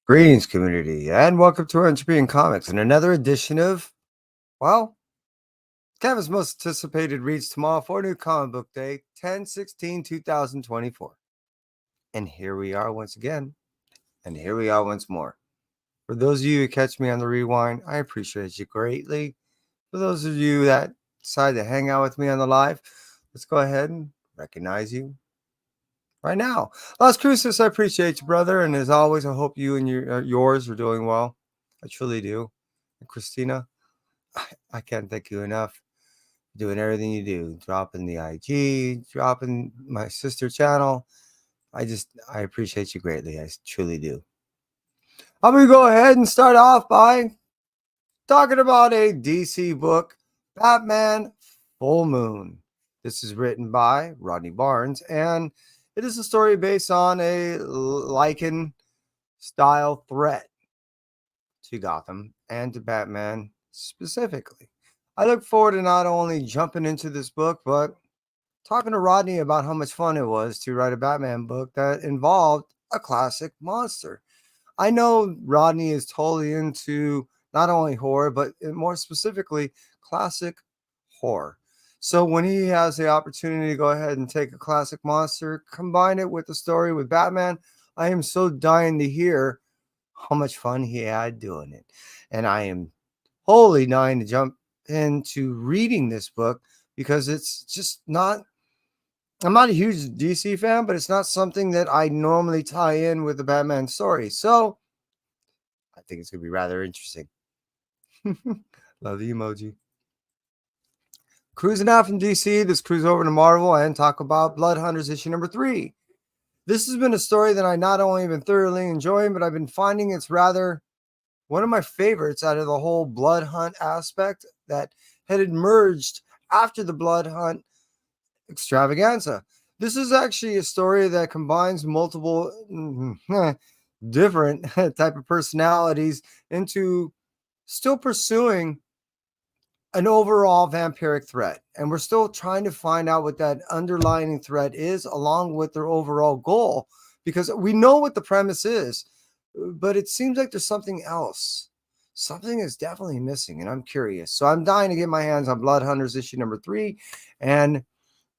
Greetings, community, and welcome to our NCBD Comics and another edition of, well, Kevin's most anticipated reads tomorrow for New Comic Book Day, 10/16/2024. And here we are once again, and here we are once more. For those of you who catch me on the rewind, I appreciate you greatly. For those of you that decide to hang out with me on the live, let's go ahead and recognize you right now. Las Cruces, I appreciate you, brother. And as always, I hope you and yours are doing well. I truly do. And Christina, I can't thank you enough. Doing everything you do, dropping the IG, dropping my sister channel. I appreciate you greatly. I truly do. I'm going to go ahead and start off by talking about a DC book, Batman Full Moon. This is written by Rodney Barnes, and it is a story based on a Lycan style threat to Gotham and to Batman specifically. I look forward to not only jumping into this book, but talking to Rodney about how much fun it was to write a Batman book that involved a classic monster. I know Rodney is totally into not only horror, but more specifically, classic horror. So when he has the opportunity to go ahead and take a classic monster, combine it with the story with Batman, I am so dying to hear how much fun he had doing it. And I am wholly dying to jump into reading this book because it's just not, I'm not a huge DC fan, but it's not something that I normally tie in with the Batman story. So I think it's going to be rather interesting. Love the emoji. Cruising out from DC, let's cruise over to Marvel and talk about Blood Hunters issue number 3. This has been a story that I not only have been thoroughly enjoying, but I've been finding it's rather one of my favorites out of the whole blood hunt aspect that had emerged after the blood hunt extravaganza. This is actually a story that combines multiple different type of personalities into still pursuing an overall vampiric threat. And we're still trying to find out what that underlying threat is along with their overall goal, because we know what the premise is, but it seems like there's something else. Something is definitely missing, and I'm curious. So I'm dying to get my hands on Blood Hunters issue number 3 and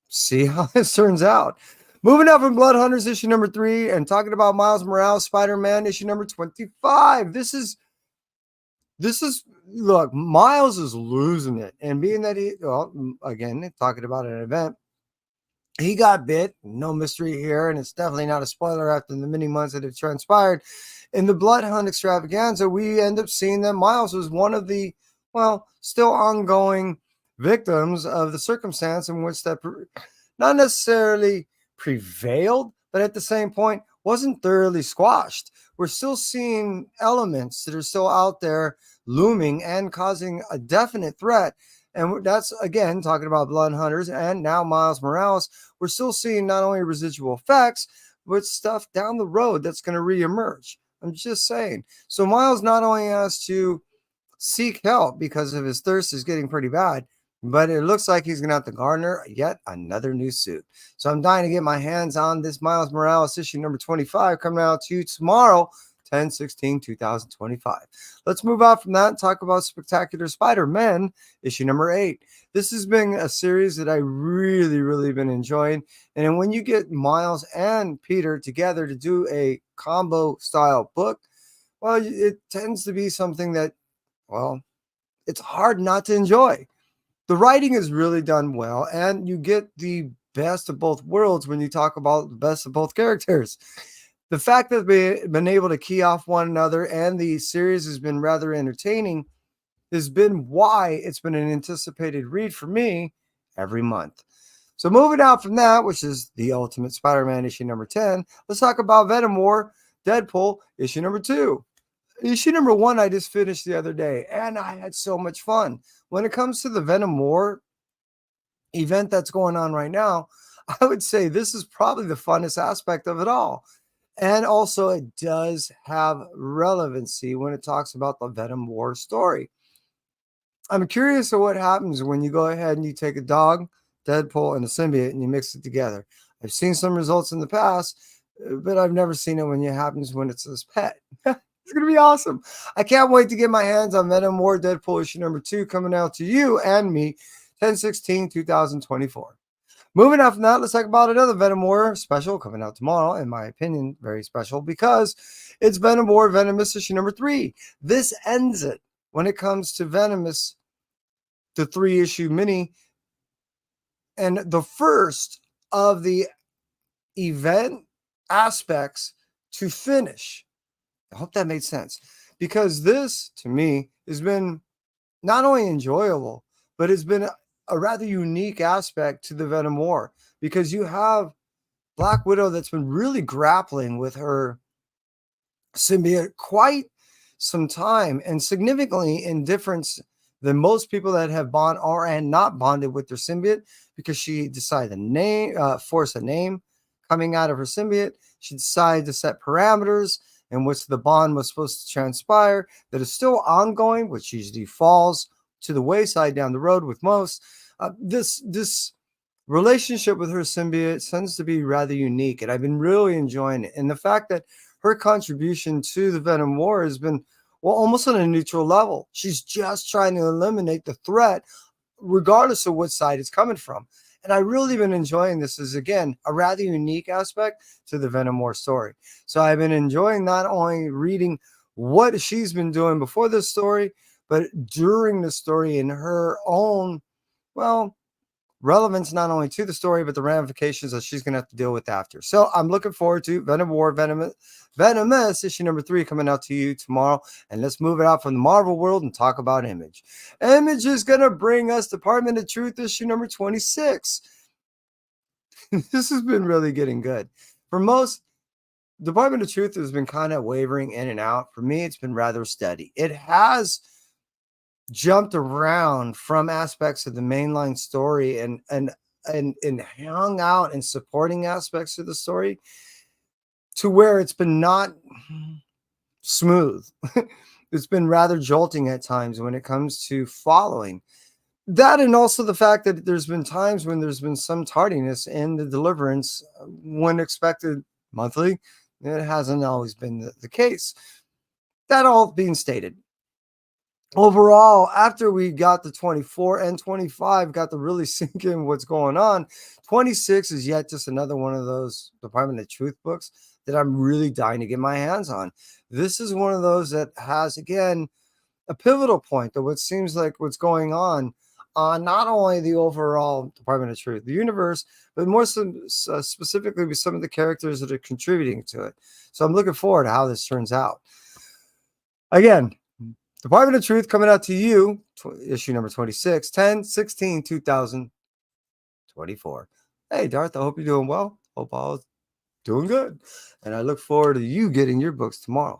see how this turns out. Moving up from Blood Hunters issue number 3 and talking about Miles Morales Spider-Man issue number 25. This is look, Miles is losing it. And being that again, talking about an event, he got bit, no mystery here, and it's definitely not a spoiler after the many months that have transpired. In the Blood Hunt extravaganza, we end up seeing that Miles was one of the, still ongoing victims of the circumstance in which that not necessarily prevailed, but at the same point wasn't thoroughly squashed. We're still seeing elements that are still out there looming and causing a definite threat. And that's, again, talking about Blood Hunters and now Miles Morales. We're still seeing not only residual effects, but stuff down the road that's going to reemerge. I'm just saying. So Miles not only has to seek help because of his thirst is getting pretty bad, but it looks like he's going to have to garner yet another new suit. So I'm dying to get my hands on this Miles Morales issue number 25 coming out to you tomorrow, 10/16/2025. Let's move on from that and talk about Spectacular Spider-Man issue number 8. This has been a series that I really been enjoying. And when you get Miles and Peter together to do a combo style book, well, it tends to be something that, it's hard not to enjoy. The writing is really done well, and you get the best of both worlds when you talk about the best of both characters. The fact that they've been able to key off one another and the series has been rather entertaining has been why it's been an anticipated read for me every month. So moving out from that, which is the Ultimate Spider-Man issue number 10, let's talk about Venom War Deadpool issue number 2. Issue number 1 I just finished the other day, and I had so much fun. When it comes to the Venom War event that's going on right now, I would say this is probably the funnest aspect of it all. And also, it does have relevancy when it talks about the Venom War story. I'm curious of what happens when you go ahead and you take a dog, Deadpool, and a symbiote and you mix it together. I've seen some results in the past, but I've never seen it when it happens when it's his pet. It's going to be awesome. I can't wait to get my hands on Venom War Deadpool issue number 2 coming out to you and me 10/16/2024. Moving on from that, let's talk about another Venom War special coming out tomorrow. In my opinion, very special because it's Venom War Venomous issue number 3. This ends it when it comes to Venomous, the 3-issue mini, and the first of the event aspects to finish. I hope that made sense because this, to me, has been not only enjoyable, but it's been a rather unique aspect to the Venom War because you have Black Widow that's been really grappling with her symbiote quite some time and significantly in difference than most people that have bond or and not bonded with their symbiote because she decided to force a name coming out of her symbiote. She decided to set parameters in which the bond was supposed to transpire that is still ongoing, which usually falls to the wayside down the road with most. This relationship with her symbiote tends to be rather unique, and I've been really enjoying it. And the fact that her contribution to the Venom War has been, well, almost on a neutral level. She's just trying to eliminate the threat, regardless of what side it's coming from. And I've really been enjoying this as, again, a rather unique aspect to the Venom War story. So I've been enjoying not only reading what she's been doing before this story, but during the story in her own, well, relevance not only to the story, but the ramifications that she's going to have to deal with after. So I'm looking forward to Venom War Venomous issue number 3 coming out to you tomorrow. And let's move it out from the Marvel world and talk about Image. Image is going to bring us Department of Truth issue number 26. This has been really getting good. For most, Department of Truth has been kind of wavering in and out. For me, it's been rather steady. It has jumped around from aspects of the mainline story and hung out in supporting aspects of the story to where it's been not smooth. It's been rather jolting at times when it comes to following that, and also the fact that there's been times when there's been some tardiness in the deliverance when expected monthly. It hasn't always been the case. That all being stated, overall, after we got the 24 and 25, got to really sink in what's going on, 26 is yet just another one of those Department of Truth books that I'm really dying to get my hands on. This is one of those that has, again, a pivotal point of what seems like what's going on not only the overall Department of Truth, the universe, but more specifically with some of the characters that are contributing to it. So I'm looking forward to how this turns out. Again, Department of Truth coming out to you, issue number 26, 10/16/2024. Hey, Darth, I hope you're doing well. Hope all doing good. And I look forward to you getting your books tomorrow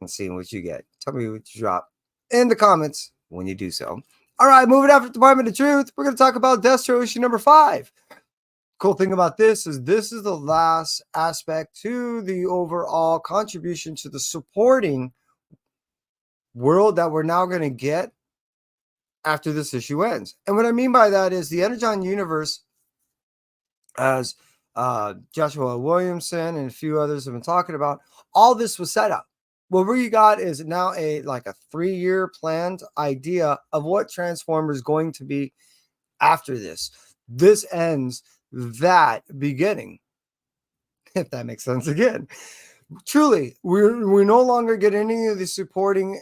and seeing what you get. Tell me what you drop in the comments when you do so. All right, moving on from Department of Truth, we're going to talk about Destro issue number 5. Cool thing about this is the last aspect to the overall contribution to the supporting world that we're now going to get after this issue ends. And what I mean by that is the Energon universe, as Joshua Williamson and a few others have been talking about, all this was set up. What we got is now a 3-year planned idea of what Transformers is going to be after this. This ends that beginning, if that makes sense again. Truly, we no longer get any of the supporting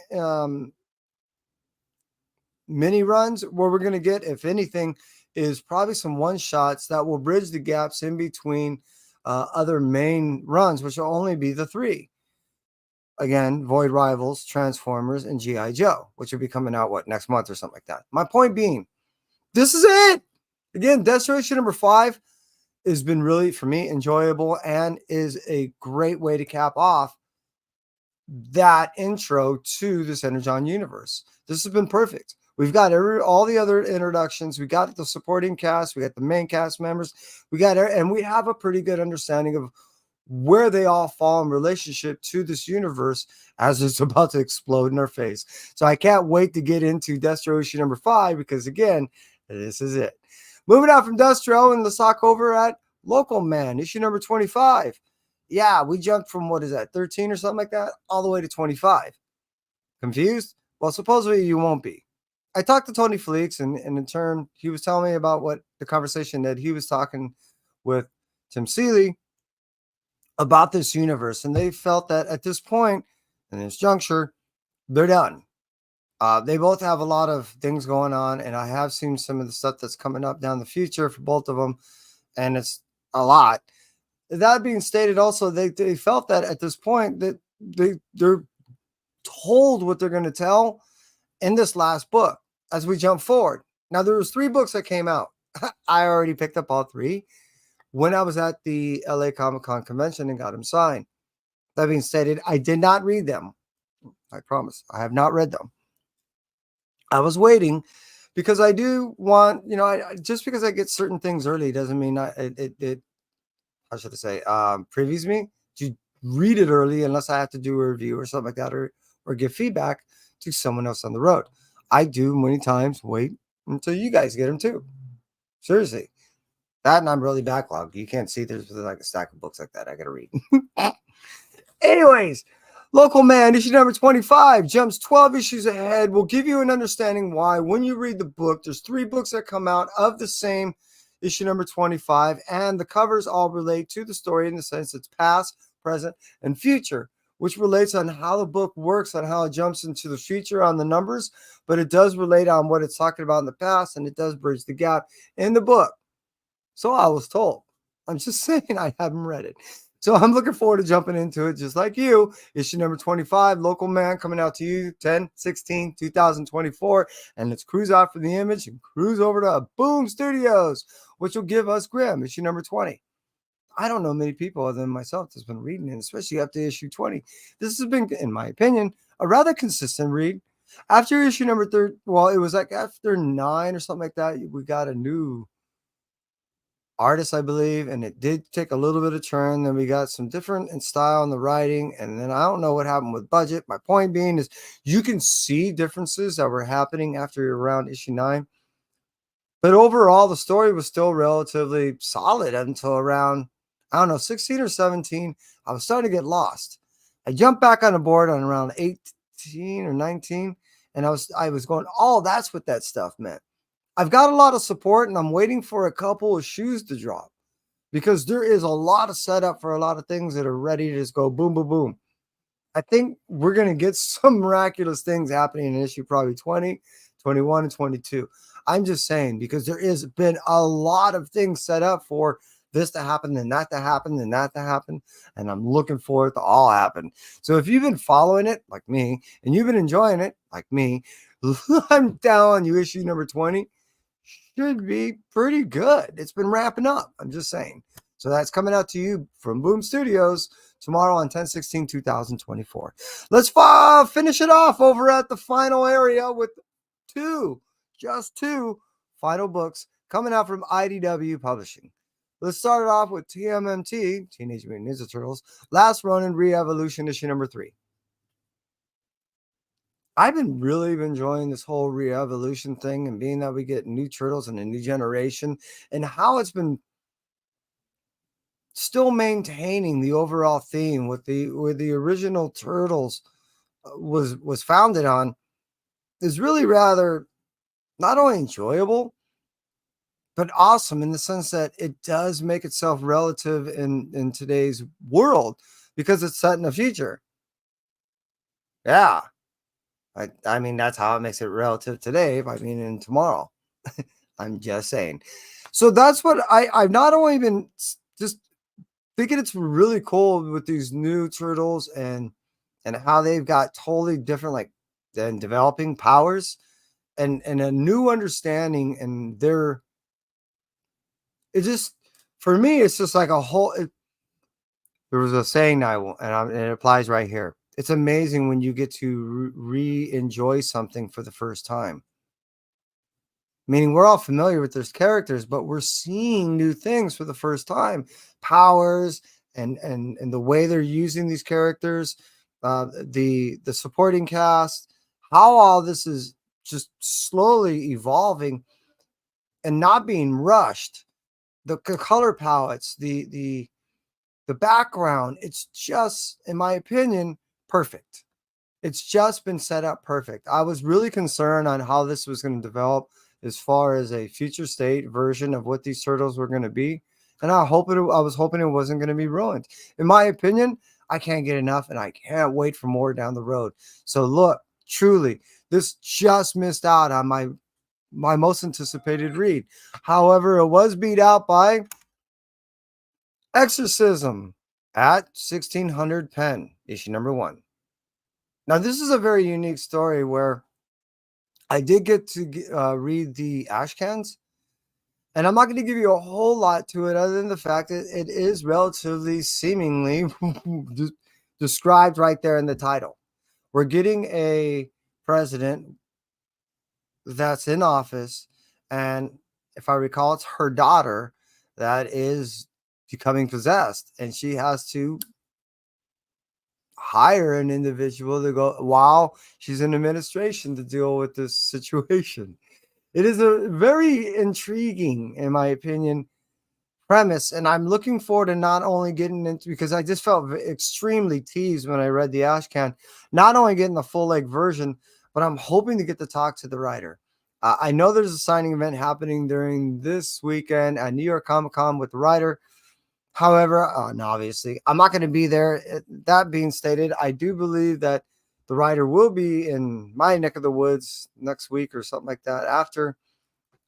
mini runs. What we're going to get, if anything, is probably some one-shots that will bridge the gaps in between other main runs, which will only be the 3. Again, Void Rivals, Transformers, and G.I. Joe, which will be coming out, next month or something like that. My point being, this is it. Again, Destro issue number 5 has been really, for me, enjoyable and is a great way to cap off that intro to this Energon universe. This has been perfect. We've got all the other introductions. We got the supporting cast. We got the main cast members. And we have a pretty good understanding of where they all fall in relationship to this universe as it's about to explode in our face. So I can't wait to get into Destro issue number 5 because, again, this is it. Moving out from Destro and let's talk over at Local Man, issue number 25. Yeah, we jumped from, what is that, 13 or something like that, all the way to 25. Confused? Well, supposedly you won't be. I talked to Tony Fleeks, and in turn, he was telling me about what the conversation that he was talking with Tim Seeley about this universe. And they felt that at this point, in this juncture, they're done. They both have a lot of things going on, and I have seen some of the stuff that's coming up down the future for both of them, and it's a lot. That being stated, also they felt that at this point that they're told what they're going to tell in this last book as we jump forward. Now there was 3 books that came out. I already picked up all 3 when I was at the LA Comic-Con convention and got them signed. That being stated, I did not read them. I promise. I have not read them. I was waiting because I do want, just because I get certain things early doesn't mean it how should I say, previews me to read it early unless I have to do a review or something like that, or give feedback to someone else on the road. I do many times wait until you guys get them too. Seriously. That, and I'm really backlogged. You can't see there's like a stack of books like that I got to read. Anyways, Local Man, issue number 25, jumps 12 issues ahead. Will give you an understanding why, when you read the book, there's 3 books that come out of the same issue number 25, and the covers all relate to the story in the sense it's past, present, and future, which relates on how the book works, on how it jumps into the future on the numbers, but it does relate on what it's talking about in the past, and it does bridge the gap in the book. So I was told. I'm just saying I haven't read it. So I'm looking forward to jumping into it just like you. Issue number 25, Local Man, coming out to you 10/16/2024. And let's cruise out for the Image and cruise over to Boom Studios, which will give us Grimm, issue number 20. I don't know many people other than myself that's been reading it, especially up to issue 20. This has been, in my opinion, a rather consistent read. After issue number 30, well, it was like after 9 or something like that, we got a new artist, I believe, and it did take a little bit of turn. Then we got some different in style in the writing, and then I don't know what happened with budget. My point being is you can see differences that were happening after around issue 9. But overall, the story was still relatively solid until around, I don't know, 16 or 17. I was starting to get lost. I jumped back on the board on around 18 or 19, and I was going, oh, that's what that stuff meant. I've got a lot of support, and I'm waiting for a couple of shoes to drop because there is a lot of setup for a lot of things that are ready to just go boom, boom, boom. I think we're going to get some miraculous things happening in issue probably 20, 21, and 22. I'm just saying, because there has been a lot of things set up for this to happen, and that to happen, and that to happen. And I'm looking for it to all happen. So if you've been following it like me, and you've been enjoying it like me, I'm telling you, issue number 20 should be pretty good. It's been wrapping up. I'm just saying. So that's coming out to you from Boom Studios tomorrow on 10/16/2024. Let's finish it off over at the final area with just two final books coming out from IDW Publishing. Let's start it off with TMNT, Teenage Mutant Ninja Turtles, Last Ronin Re-Evolution, issue number 3. I've been really enjoying this whole re-evolution thing, and being that we get new turtles and a new generation, and how it's been still maintaining the overall theme with the original turtles was founded on, is really rather not only enjoyable but awesome, in the sense that it does make itself relative in today's world because it's set in the future. Yeah. I mean, that's how it makes it relative today. I mean, in tomorrow. I'm just saying. So that's what I've not only been just thinking it's really cool with these new turtles, and how they've got totally different, like, than developing powers, and a new understanding, and it just, for me, it's just like a whole. There was a saying and it applies right here. It's amazing when you get to re-enjoy something for the first time. Meaning we're all familiar with those characters, but we're seeing new things for the first time. Powers and the way they're using these characters, the supporting cast, how all this is just slowly evolving and not being rushed. The color palettes, the background, it's just, in my opinion, perfect. It's just been set up perfect. I was really concerned on how this was going to develop as far as a future state version of what these turtles were going to be. And I was hoping it wasn't going to be ruined. In my opinion, I can't get enough and I can't wait for more down the road. So look, truly, this just missed out on my most anticipated read. However, it was beat out by Exorcism at 1600 pen, issue number 1. Now, this is a very unique story where I did get to read the ash cans, and I'm not going to give you a whole lot to it other than the fact that it is relatively seemingly described right there in the title. We're getting a president that's in office, and if I recall, it's her daughter that is becoming possessed, and she has to hire an individual to go while she's in administration to deal with this situation. It is a very intriguing, in my opinion, premise, and I'm looking forward to not only getting into, because I just felt extremely teased when I read the Ashcan, not only getting the full length version, but I'm hoping to get to talk to the writer. I know there's a signing event happening during this weekend at New York Comic Con with the writer. However, and obviously, I'm not going to be there. That being stated, I do believe that the writer will be in my neck of the woods next week or something like that. After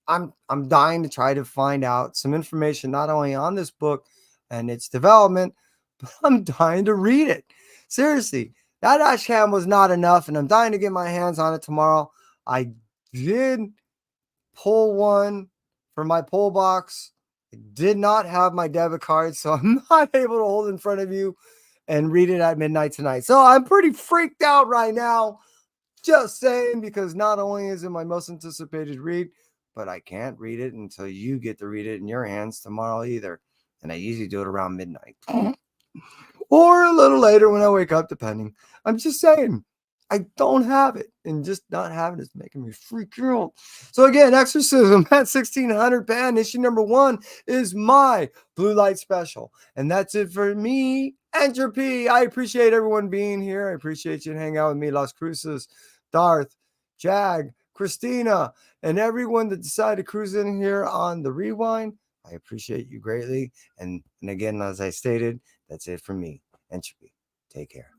I'm dying to try to find out some information not only on this book and its development, but I'm dying to read it. Seriously, that Ashcam was not enough, and I'm dying to get my hands on it tomorrow. I did pull one for my pull box. I did not have my debit card, so I'm not able to hold in front of you and read it at midnight tonight. So I'm pretty freaked out right now. Just saying, because not only is it my most anticipated read, but I can't read it until you get to read it in your hands tomorrow either. And I usually do it around midnight or a little later when I wake up, depending. I'm just saying, I don't have it, and just not having it is making me freak out. So again, Exorcism at 1600 pen, issue number 1 is my blue light special, and that's it for me, Entropy. I appreciate everyone being here. I appreciate you hanging out with me, Las Cruces, Darth, Jag, Christina, and everyone that decided to cruise in here on the Rewind. I appreciate you greatly. And again, as I stated, that's it for me, Entropy. Take care.